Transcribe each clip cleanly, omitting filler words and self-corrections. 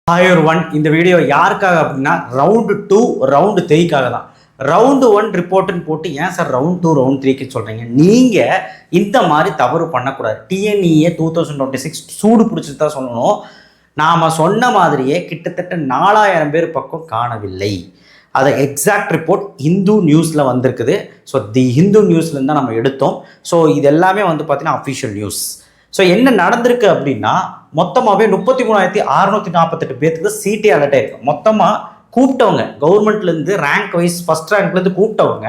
Hi one இந்த video யாருக்காக அப்படின்னா ரவுண்டு 2 ரவுண்டு 3க்காக தான். ரவுண்டு 1 ரிப்போர்ட்டுன்னு போட்டு ஏன் சார் ரவுண்ட் 2 ரவுண்ட் 3க்கு சொல்கிறீங்க? நீங்கள் இந்த மாதிரி தவறு பண்ணக்கூடாது. டிஎன்இஏ 2026 சூடு பிடிச்சிட்டு தான் சொல்லணும். நாம் சொன்ன மாதிரியே கிட்டத்தட்ட 4000 பேர் பக்கம் காணவில்லை. அது எக்ஸாக்ட் ரிப்போர்ட் ஹிந்து நியூஸில் வந்திருக்குது. ஸோ தி ஹிந்து நியூஸ்லேருந்து தான் நம்ம எடுத்தோம். ஸோ இது எல்லாமே வந்து பார்த்தீங்கன்னா அஃபிஷியல் நியூஸ். ஸோ என்ன நடந்திருக்கு அப்படின்னா மொத்தமாகவே 33,648 பேருக்கு சீட்டே அலர்ட் ஆயிருக்கு. மொத்தமாக கூப்பிட்டவங்க கவர்மெண்ட்லேருந்து ரேங்க் வைஸ் ஃபர்ஸ்ட் ரேங்க்லேருந்து கூப்பிட்டவங்க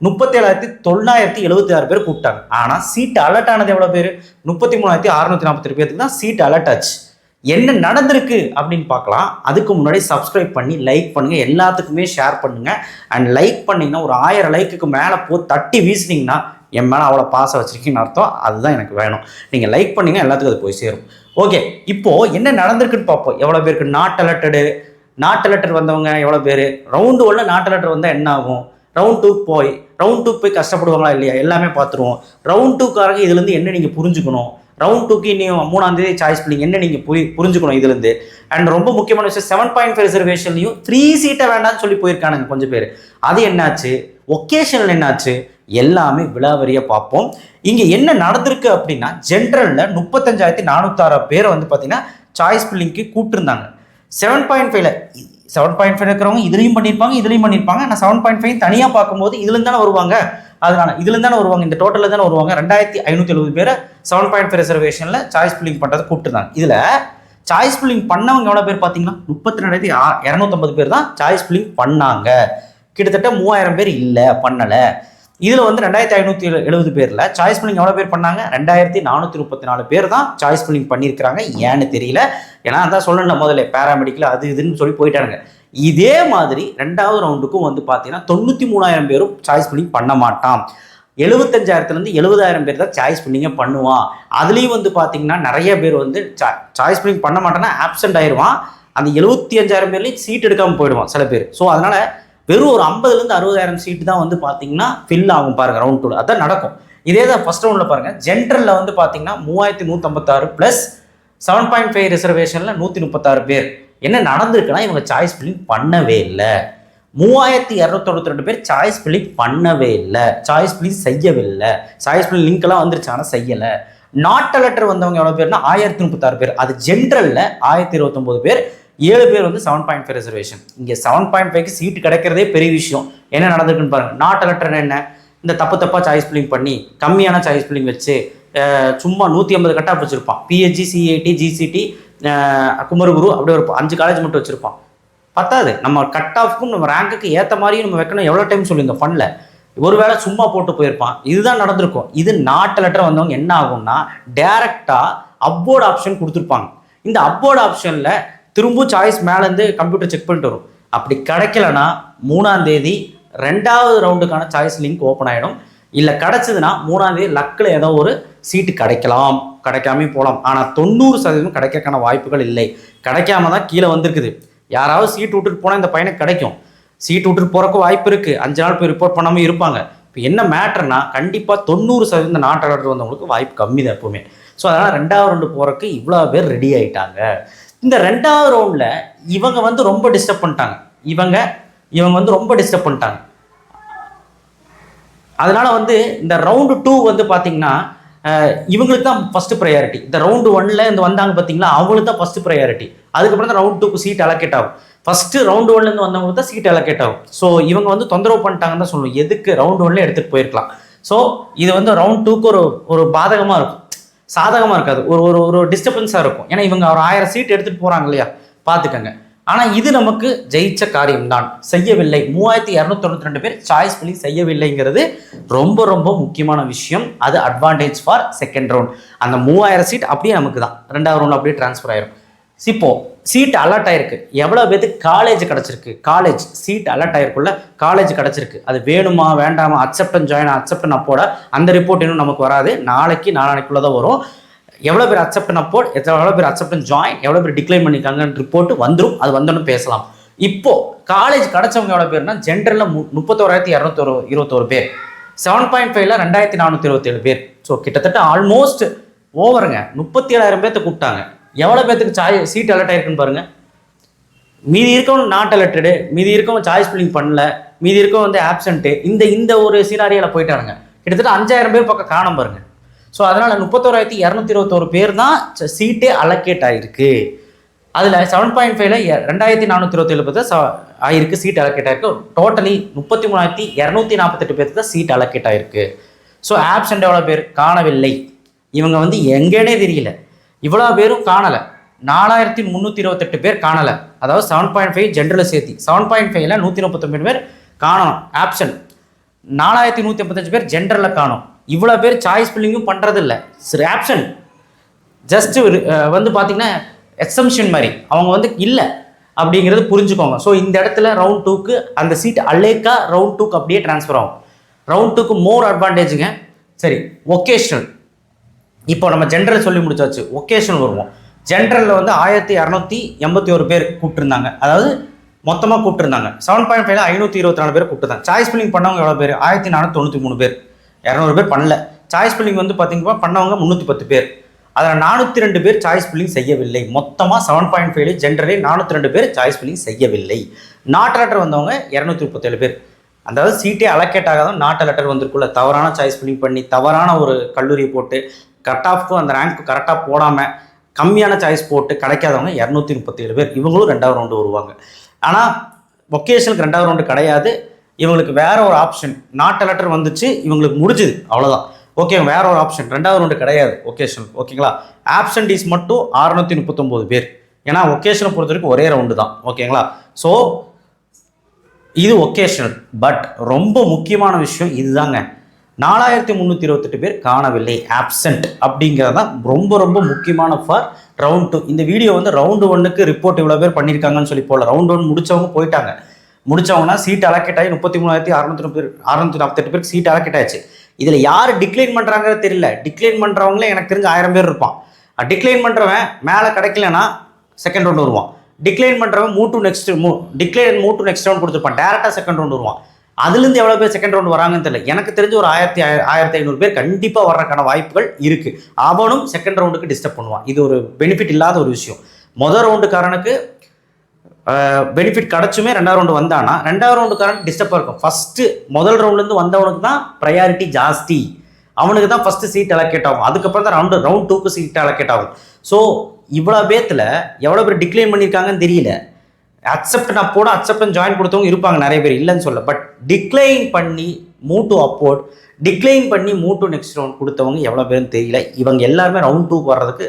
37,976 பேர் கூப்பிட்டாங்க. ஆனால் சீட் அலர்ட் ஆனது எவ்வளோ பேர்? 33,648 பேருக்கு தான் சீட் அலர்ட் ஆச்சு. என்ன நடந்திருக்கு அப்படின்னு பார்க்கலாம். அதுக்கு முன்னாடி சப்ஸ்கிரைப் பண்ணி லைக் பண்ணுங்கள், எல்லாத்துக்குமே ஷேர் பண்ணுங்கள். அண்ட் லைக் பண்ணிங்கன்னா ஒரு 1000 லைக்குக்கு மேலே தட்டி வீசினீங்கன்னா என் மேலே அவ்வளோ பாசம் வச்சுருக்கீங்கன்னு அர்த்தம். அதுதான் எனக்கு வேணும். நீங்கள் லைக் பண்ணிங்க, எல்லாத்துக்கும் அது போய் சேரும். ஓகே, இப்போது என்ன நடந்திருக்குன்னு பார்ப்போம். எவ்வளோ பேருக்கு நாட் அலர்ட்டட் வந்தவங்க எவ்வளோ பேர்? ரவுண்டு 1 நாட் அலர்ட்டட் வந்தால் என்ன ஆகும்? ரவுண்ட் 2 போய் கஷ்டப்படுவாங்களா இல்லையா? எல்லாமே பார்த்துருவோம். ரவுண்ட் 2க்காரங்க இதுலேருந்து என்ன நீங்கள் புரிஞ்சுக்கணும்? ரவுண்ட் 2க்கு இன்னும் 3ஆம் தேதி சாய்ஸ் பில்லிங் என்ன நீங்கள் புரிஞ்சுக்கணும் இதுலேருந்து? அண்ட் ரொம்ப முக்கியமான விஷயம் 7.5 ரிசர்வேஷன்லையும் 3 சீட்டை வேண்டாம்னு சொல்லி போயிருக்கானுங்க கொஞ்சம் பேர். அது என்னாச்சு? ஒகேஷனல் என்னாச்சு? எல்லாமே விலாவரியாக பார்ப்போம். இங்கே என்ன நடந்திருக்கு அப்படின்னா ஜென்ரலில் 35,406 பேரை வந்து பார்த்தீங்கன்னா சாய்ஸ் பில்லிங்க்கு கூப்பிட்டுருந்தாங்க. 7.5 இருக்கிறவங்க இதுலையும் பண்ணியிருப்பாங்க. ஆனால் 7.5 தனியாக பார்க்கும்போது இதுலேருந்து தானே வருவாங்க. அதனால இதுலேருந்து தானே வருவாங்க, இந்த டோட்டலில் தானே வருவாங்க. 2,570 பேரை 7.5 ரிசர்வேஷனில் சாய்ஸ் பில்லிங் பண்ணுறது கூப்பிட்டுருந்தாங்க. இதில் சாய்ஸ் பில்லிங் பண்ணவங்க எவ்வளோ பேர் பார்த்தீங்கன்னா 32,250 பேர் தான் சாய்ஸ் பில்லிங் பண்ணாங்க. கிட்டத்தட்ட 3000 பேர் இல்லை பண்ணலை. இதில் வந்து 2,570 பேரில் சாய்ஸ் பில்லிங் எவ்வளோ பேர் பண்ணாங்க? 2,434 பேர் தான் சாய்ஸ் பில்லிங் பண்ணியிருக்கிறாங்க. ஏன்னு தெரியல. ஏன்னா அதான் சொல்லணும், முதல்ல பேராமெடிக்கல் அது இதுன்னு சொல்லி போயிட்டாங்க. இதே மாதிரி 2வது ரவுண்டுக்கும் வந்து பார்த்தீங்கன்னா 93,000 பேரும் சாய்ஸ் பில்லிங் பண்ண மாட்டான். 75,000 70,000 பேர் தான் சாய்ஸ் பில்லிங்கே பண்ணுவான். அதுலேயும் வந்து பார்த்தீங்கன்னா நிறைய பேர் வந்து சாய்ஸ் பில்லிங் பண்ண மாட்டான்னா ஆப்சென்ட் ஆயிடுவான். அந்த 75,000 பேர்லேயும் சீட் எடுக்காமல் போயிடுவான் சில பேர். ஸோ அதனால் வெறும் ஒரு 50,000 60,000 சீட்டு தான் வந்து பார்த்தீங்கன்னா ஃபில் ஆகும் பாருங்கள் ரவுண்ட் 2. அதான் நடக்கும். இதே தான் ஃபர்ஸ்ட் ரவுண்டில் பாருங்கள். ஜென்ரலில் வந்து பார்த்தீங்கன்னா 3,156 ப்ளஸ் 7.5 ரிசர்வேஷனில் 136 பேர். என்ன நடந்திருக்குன்னா இவங்க சாய்ஸ் பில்லிங் பண்ணவே இல்லை. 3,292 பேர் சாய்ஸ் பில்லிங் பண்ணவே இல்லை, சாய்ஸ் பில்லிங் செய்யவில்லை. சாய்ஸ் பில்லிங் லிங்க்லாம் வந்துருச்சு ஆனால் செய்யலை. நாட் அலர்ட்டட் வந்தவங்க எவ்வளோ பேர்னா 1,036 பேர். அது ஜென்ரலில் 1,029 பேர். 7 பேர் வந்து 7.5 ரிசர்வேஷன். இங்கே 7.5க்கு சீட்டு கிடைக்கிறதே பெரிய விஷயம். என்ன நடந்திருக்குன்னு பாருங்க. நாட் அலர்ட்டட் என்ன? இந்த தப்பாக சாய்ஸ் பில்லிங் பண்ணி கம்மியான சாய்ஸ் பில்லிங் வச்சு சும்மா 150 கட் ஆஃப் வச்சுருப்பான். பிஹெச்சி, சிஐடி, ஜிசிடி, குமரகுரு அப்படி ஒரு 5 காலேஜ் மட்டும் வச்சுருப்பான். பத்தாது, நம்ம கட் ஆஃப்க்கும் நம்ம ரேங்க்குக்கு ஏற்ற மாதிரியும் நம்ம வைக்கணும். எவ்வளோ டைம் சொல்லியிருந்தோம் ஃபண்டில். ஒருவேளை சும்மா போட்டு போயிருப்பான். இதுதான் நடந்திருக்கும். இது நாட் அலர்ட்டட் வந்தவங்க என்ன ஆகும்னா டேரெக்டாக அப்போர்டு ஆப்ஷன் கொடுத்துருப்பாங்க. இந்த அப்போர்டு ஆப்ஷனில் திரும்ப சாய்ஸ் மேலேருந்து கம்ப்யூட்டர் செக் பண்ணிட்டு வரும். அப்படி கிடைக்கலன்னா 3ஆம் தேதி 2வது ரவுண்டுக்கான சாய்ஸ் லிங்க் ஓப்பன் ஆகிடும். இல்லை கிடச்சிதுன்னா 3ஆம் தேதி லக்கில் ஏதோ ஒரு சீட்டு கிடைக்கலாம், கிடைக்காம போகலாம். ஆனால் 90% கிடைக்கிறதுக்கான வாய்ப்புகள் இல்லை. கிடைக்காம தான் கீழே வந்திருக்குது. யாராவது சீட்டு விட்டுட்டு போனால் இந்த பையனுக்கு கிடைக்கும். சீட்டு விட்டுட்டு போகிறக்கு வாய்ப்பு இருக்குது. 5 நாள் போய் ரிப்போர்ட் பண்ணாமல் இருப்பாங்க. இப்போ என்ன மேட்டர்னா கண்டிப்பாக 90% நாட் அலர்ட் வந்தவங்களுக்கு வாய்ப்பு கம்மி தான் எப்போவுமே. ஸோ அதனால் 2வது ரவுண்டு போகிறக்கு இவ்வளோ பேர் ரெடி ஆகிட்டாங்க. இந்த 2வது ரவுண்டில் இவங்க வந்து ரொம்ப டிஸ்டர்ப் பண்ணிட்டாங்க. இவங்க வந்து ரொம்ப டிஸ்டர்ப் பண்ணிட்டாங்க. அதனால வந்து இந்த ரவுண்டு 2 வந்து பார்த்தீங்கன்னா இவங்களுக்கு தான் ஃபஸ்ட்டு ப்ரையாரிட்டி. இந்த ரவுண்டு 1ல் இந்த வந்தாங்க பார்த்தீங்களா, அவங்களுக்கு தான் ஃபஸ்ட்டு ப்ரையாரிட்டி. அதுக்கப்புறம் தான் ரவுண்ட் 2க்கு சீட் அலோகேட் ஆகும். ஃபஸ்ட்டு ரவுண்டு 1லேருந்து வந்தவங்களுக்கு தான் சீட் அலோகேட் ஆகும். ஸோ இவங்க வந்து தொந்தரவு பண்ணிட்டாங்கன்னு தான் சொல்லுவோம். எதுக்கு ரவுண்டு 1ல எடுத்துகிட்டு போயிருக்கலாம். ஸோ இது வந்து ரவுண்ட் 2க்கு ஒரு பாதகமாக இருக்கும், சாதகமாக இருக்காது, ஒரு டிஸ்டர்பன்ஸாக இருக்கும். ஏன்னா இவங்க ஒரு 1000 சீட் எடுத்துகிட்டு போகிறாங்க இல்லையா, பார்த்துக்கங்க. ஆனால் இது நமக்கு ஜெயிச்ச காரியம்தான். செய்யவில்லை. 3,292 பேர் சாய்ஸ் பில்லிங் செய்யவில்லைங்கிறது ரொம்ப ரொம்ப முக்கியமான விஷயம். அது அட்வான்டேஜ் ஃபார் செகண்ட் ரவுண்ட். அந்த 3000 சீட் அப்படியே நமக்கு தான் 2வது ரவுண்ட் அப்படியே ட்ரான்ஸ்ஃபர் ஆயிரும். இப்போ சீட் அலர்ட் ஆயிருக்கு. எவ்வளோ பேருக்கு காலேஜ் கிடச்சிருக்கு? காலேஜ் சீட் அலர்ட் ஆயிருக்குள்ள காலேஜ் கிடச்சிருக்கு. அது வேணுமா வேண்டாமா, accept and join, accept and upward அந்த ரிப்போர்ட் இன்னும் நமக்கு வராது. நாளைக்குள்ளே தான் வரும். எவ்வளோ பேர் அக்செப்ட் அண்ட் அப்போர்ட், எவ்வளோ பேர் அக்செப்ட் அண்ட் ஜாயின், எவ்வளோ பேர் டிக்ளைன் பண்ணியிருக்காங்கன்னு ரிப்போர்ட் வந்துடும். அது வந்தோன்னு பேசலாம். இப்போது காலேஜ் கிடச்சவங்க எவ்வளோ பேர்னா ஜென்ரலில் 31,221 பேர். 7.5ல 2,427 பேர். ஸோ கிட்டத்தட்ட ஆல்மோஸ்ட் ஓவருங்க. 37,000 பேர்த்த கூப்பிட்டாங்க. எவ்வளோ பேர்த்துக்கு சீட் அலர்ட் ஆயிருக்குன்னு பாருங்கள். மீதி இருக்கவங்க நாட் அலர்ட்டடு, மீதி இருக்கவங்க சாய்ஸ் ஃபில்லிங் பண்ணல, மீதி இருக்கவங்க வந்து ஆப்சண்ட்டு, இந்த ஒரு சீனாரியாவில் போயிட்டானுங்க. கிட்டத்தட்ட 5000 பேர் பக்கம் காணாம பாருங்க. ஸோ அதனால் 31,221 பேர் தான் சீட்டே அலோகேட் ஆகிருக்கு. அதில் 7.5ல 2427 பேர் தான் ஆயிருக்கு, சீட் அலோகேட் ஆயிருக்கு. டோட்டலி 33,248 பேருக்கு தான் சீட் அலோகேட் ஆயிருக்கு. ஸோ ஆப்சண்ட் எவ்வளோ பேர் காணவில்லை, இவங்க வந்து எங்கேனே தெரியல. இவ்வளோ பேரும் காணலை. 4328 பேர் காணலை. அதாவது 7.5 ஜென்ரலில் சேர்த்தி 7.5ல 139 பேர் காணணும் ஆப்ஷன். 4155 பேர் ஜென்ரலில் காணும். இவ்வளோ பேர் சாய்ஸ் ஃபில்லிங்கும் பண்ணுறது இல்லை, சரி ஆப்ஷன் ஜஸ்ட் வந்து பார்த்தீங்கன்னா எக்ஸம்ஷன் மாதிரி அவங்க வந்து இல்லை அப்படிங்கிறது புரிஞ்சுக்கோங்க. ஸோ இந்த இடத்துல ரவுண்ட் 2க்கு அந்த சீட் அலேக்கா ரவுண்ட் 2க்கு அப்படியே ட்ரான்ஸ்ஃபர் ஆகும். ரவுண்ட் 2க்கு மோர் அட்வான்டேஜுங்க. சரி, ஒகேஷனல் இப்போ நம்ம ஜென்ரல் சொல்லி முடிச்சாச்சு, ஒகேஷனல் வருவோம். ஜென்ரலில் வந்து 1281 பேர் கூப்பிட்டுருந்தாங்க, அதாவது மொத்தமாக கூப்பிட்டுருந்தாங்க. 7.5ல 524 பேர் கூப்பிட்டுருந்தாங்க. சாய்ஸ் ஃபில்லிங் பண்ணவங்க எவ்வளோ பேர்? 1493 பேர். 200 பேர் பண்ணல. சாய்ஸ் ஃபில்லிங் வந்து பார்த்தீங்கன்னா பண்ணவங்க 310 பேர். அதில் 402 பேர் சாய்ஸ் ஃபில்லிங் செய்யவில்லை. மொத்தமாக 7.5 ஜென்ரலே 402 பேர் சாய்ஸ் ஃபில்லிங் செய்யவில்லை. நாட் லெட்டர் வந்தவங்க 237 பேர். அதாவது சீட்டே அலோகேட் ஆகாதான் நாட் லெட்டர் வந்திருக்குள்ள, தவறான சாய்ஸ் ஃபில்லிங் பண்ணி தவறான ஒரு கல்லூரியை போட்டு கட் ஆஃப்க்கும் அந்த ரேங்க்கு கரெக்டாக போடாமல் கம்மியான சாய்ஸ் போட்டு கிடைக்காதவங்க 237 பேர். இவங்களும் 2வது ரவுண்டு வருவாங்க. ஆனால் வொக்கேஷனுக்கு 2வது ரவுண்டு கிடையாது. இவங்களுக்கு வேற ஒரு ஆப்ஷன், நாட் லெட்டர் வந்துச்சு, இவங்களுக்கு முடிஞ்சுது, அவ்வளோதான். ஓகே, வேற ஒரு ஆப்ஷன் 2வது ரவுண்டு கிடையாது வொக்கேஷன். ஓகேங்களா? ஆப்சன்டீஸ் மட்டும் 639 பேர். ஏன்னா வொக்கேஷனை பொறுத்த வரைக்கும் ஒரே ரவுண்டு தான். ஓகேங்களா? ஸோ இது வொக்கேஷனல். பட் ரொம்ப முக்கியமான விஷயம் இதுதாங்க, 4328 பேர் காணவில்லை, ஆப்சண்ட் அப்படிங்கிறது தான் ரொம்ப ரொம்ப முக்கியமான ஃபார் ரவுண்ட் 2. இந்த வீடியோ வந்து ரவுண்டு 1க்கு ரிப்போர்ட் இவ்வளோ பேர் பண்ணியிருக்காங்கன்னு சொல்லி போகல. ரவுண்ட் 1 முடிச்சவங்க போயிட்டாங்க. முடிச்சவங்கன்னா சீட் அலோகேட் ஆகி 33,648 பேருக்கு சீட் அலோகேட் ஆயிடுச்சு. இதில் யார் டிக்ளைன் பண்ணுறாங்கிறது தெரியல. டிக்ளைன் பண்ணுறவங்களே எனக்கு தெரிஞ்ச 1000 பேர் இருப்பான். டிக்ளைன் பண்ணுறவன் மேலே கிடைக்கலன்னா செகண்ட் ரவுண்டு வருவான். டிக்ளைன் பண்ணுறவன் மூவ் டு நெக்ஸ்ட் ரவுண்ட் கொடுத்துருப்பான், டேரெக்டாக செகண்ட் ரவுண்டு வருவான். அதுலேருந்து எவ்வளோ பேர் செகண்ட் ரவுண்டு வராங்கன்னு தெரியல. எனக்கு தெரிஞ்சு ஒரு 1500 பேர் கண்டிப்பாக வர்றதுக்கான வாய்ப்புகள் இருக்குது. அவனும் செகண்ட் ரவுண்டுக்கு டிஸ்டர்ப் பண்ணுவான். இது ஒரு பெனிஃபிட் இல்லாத ஒரு விஷயம். முதல் ரவுண்டுக்காரனுக்கு பெனிஃபிட் கிடச்சுமே 2வது ரவுண்டு வந்தானா 2வது ரவுண்டுக்காரனுக்கு டிஸ்டர்பாக இருக்கும். ஃபஸ்ட்டு முதல் ரவுண்ட்லேருந்து வந்தவனுக்கு தான் ப்ரையாரிட்டி ஜாஸ்தி, அவனுக்கு தான் ஃபஸ்ட்டு சீட் அலோகேட் ஆகும். அதுக்கப்புறம் தான் ரவுண்ட் 2க்கு சீட் அலோகேட் ஆகும். ஸோ இவ்வளோ பேத்தில் எவ்வளோ பேர் டிக்ளைன் பண்ணியிருக்காங்கன்னு தெரியல. அக்செப்ட் நான் போட அக்செப்ட் ஜாயின் கொடுத்தவங்க இருப்பாங்க நிறைய பேர், இல்லைன்னு சொல்ல. பட் டிக்ளைன் பண்ணி மூவ் டு அப்போர்ட், டிக்ளைன் பண்ணி மூவ் டு நெக்ஸ்ட் ரவுண்ட் கொடுத்தவங்க எவ்வளோ பேருன்னு தெரியல. இவங்க எல்லாருமே ரவுண்ட் 2க்கு வர்றதுக்கு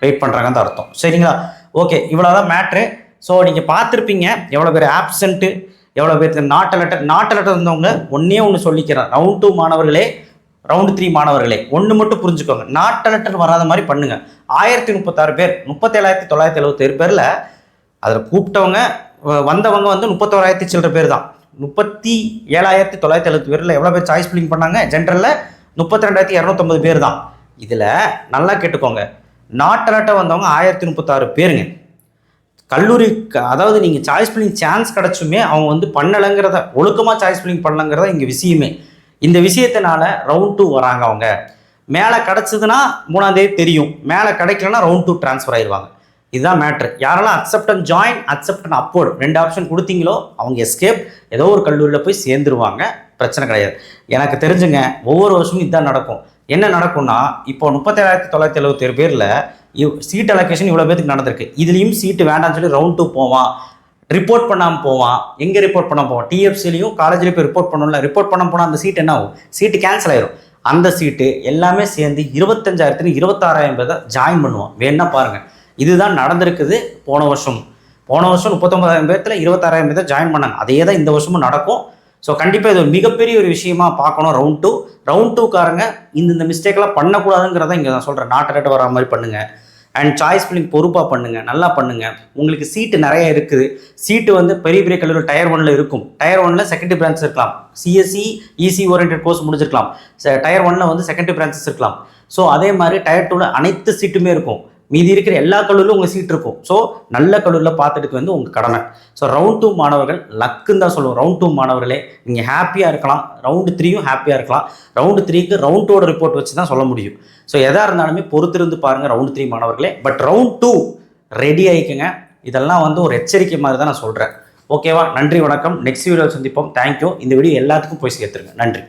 வெயிட் பண்ணுறாங்கன்னு அர்த்தம். சரிங்களா? ஓகே, இவ்வளோதான் மேட்ரு. ஸோ நீங்கள் பார்த்துருப்பீங்க எவ்வளோ பேர் ஆப்சண்ட்டு, எவ்வளோ பேர் நாட் லெட்டர் இருந்தவங்க. ஒன்று சொல்லிக்கிறேன், ரவுண்ட் 2 மாணவர்களே, ரவுண்டு 3 மாணவர்களே, ஒன்று மட்டும் புரிஞ்சுக்கோங்க, நாட் லெட்டர் வராத மாதிரி பண்ணுங்கள். 1036 பேர், 37,977 பேரில் அதில் கூப்பிட்டவங்க வந்தவங்க வந்து 31,000 சில்லற பேர் தான். 37,970 பேரில் எவ்வளோ பேர் சாய்ஸ் ஃபில்லிங் பண்ணாங்க? ஜென்ரலில் 32,250 பேர் தான். இதில் நல்லா கேட்டுக்கோங்க, நாட் லெட்டர் வந்தவங்க 1036 பேருங்க. கல்லூரி அதாவது நீங்கள் சாய்ஸ் ஃபில்லிங் சான்ஸ் கிடச்சுமே அவங்க வந்து பண்ணலைங்கிறத, ஒழுக்கமாக சாய்ஸ் ஃபில்லிங் பண்ணலங்கிறத இங்கே விஷயமே. இந்த விஷயத்தினால ரவுண்ட் 2 வராங்க. அவங்க மேலே கிடச்சதுன்னா 3ஆம் தேதி தெரியும், மேலே கிடைக்கலன்னா ரவுண்ட் 2 ட்ரான்ஸ்ஃபர் ஆயிடுவாங்க. இதுதான் மேட்ரு. யாரெல்லாம் accept and join, accept and upward 2 option கொடுத்தீங்களோ அவங்க எஸ்கேப், ஏதோ ஒரு கல்லூரியில் போய் சேர்ந்துருவாங்க, பிரச்சனை கிடையாது. எனக்கு தெரிஞ்சுங்க ஒவ்வொரு வருஷமும் இதுதான் நடக்கும். என்ன நடக்கும்னா, இப்போ 37,977 பேரில் சீட் அலோகேஷன் இவ்வளோ பேருக்கு நடந்திருக்கு. இதுலேயும் சீட்டு வேண்டாம்னு சொல்லி ரவுண்ட் 2 போவான், ரிப்போர்ட் பண்ணாமல் போவான். எங்கே ரிப்போர்ட் பண்ண போவான்? டிஎஃப்சிலையும் காலேஜ்லேயும் போய் ரிப்போர்ட் பண்ணணும்ல. ரிப்போர்ட் பண்ண போனால் அந்த சீட் என்ன ஆகும்? சீட்டு கேன்சல் ஆயிரும். அந்த சீட்டு எல்லாமே சேர்ந்து 25,000 26,000 பேர் தான் ஜாயின் பண்ணுவான். வேணா பாருங்கள், இதுதான் நடந்திருக்குது போன வருஷம் 39,000 பேர்த்தில் 26,000 பேர் தான் ஜாயின் பண்ணாங்க. அதே தான் இந்த வருஷமும் நடக்கும். ஸோ கண்டிப்பாக இது ஒரு மிகப்பெரிய ஒரு விஷயமா பார்க்கணும். ரவுண்ட் 2காரங்க இந்த மிஸ்டேக்லாம் பண்ணக்கூடாதுங்கிறத இங்கே நான் சொல்கிறேன். நாட் லெட்டர் வர மாதிரி பண்ணுங்கள். அண்ட் சாய்ஸ் ஃபில்லிங் பொறுப்பாக பண்ணுங்கள், நல்லா பண்ணுங்கள். உங்களுக்கு சீட்டு நிறைய இருக்குது. சீட்டு வந்து பெரிய பெரிய கல்லூரி டயர் 1ல் இருக்கும். டயர் 1ல் செகண்டரி பிரான்ச்சஸ் இருக்கலாம். சிஎஸ்சி இசி ஓரியன்ட் கோர்ஸ் முடிச்சிருக்கலாம். டயர் 1ல் வந்து செகண்டரி பிரான்ச்சஸ் இருக்கலாம். ஸோ அதே மாதிரி டயர் 2ல் அனைத்து சீட்டுமே இருக்கும். மீதி இருக்கிற எல்லா கல்லூரிலும் உங்கள் சீட் இருக்கும். ஸோ நல்ல கல்லூரியில் பார்த்துட்டு வந்து உங்கள் கடமை. ஸோ ரவுண்ட் 2 மாணவர்கள் லக்குன்னு தான் சொல்லுவோம். ரவுண்ட் 2 மாணவர்களே நீங்கள் ஹாப்பியாக இருக்கலாம். ரவுண்டு 3யும் ஹாப்பியாக இருக்கலாம். ரவுண்டு 3க்கு ரவுண்ட் 2 ரிப்போர்ட் வச்சு தான் சொல்ல முடியும். ஸோ எதாக இருந்தாலுமே பொறுத்திருந்து பாருங்கள் ரவுண்ட் 3 மாணவர்களே. பட் ரவுண்ட் 2 ரெடி ஆகிக்குங்க. இதெல்லாம் வந்து ஒரு எச்சரிக்கை மாதிரி தான் நான் சொல்கிறேன். ஓகேவா? நன்றி, வணக்கம். நெக்ஸ்ட் வீடியோ சந்திப்போம். தேங்க்யூ. இந்த வீடியோ எல்லாத்துக்கும் போய் சேர்த்துருங்க. நன்றி.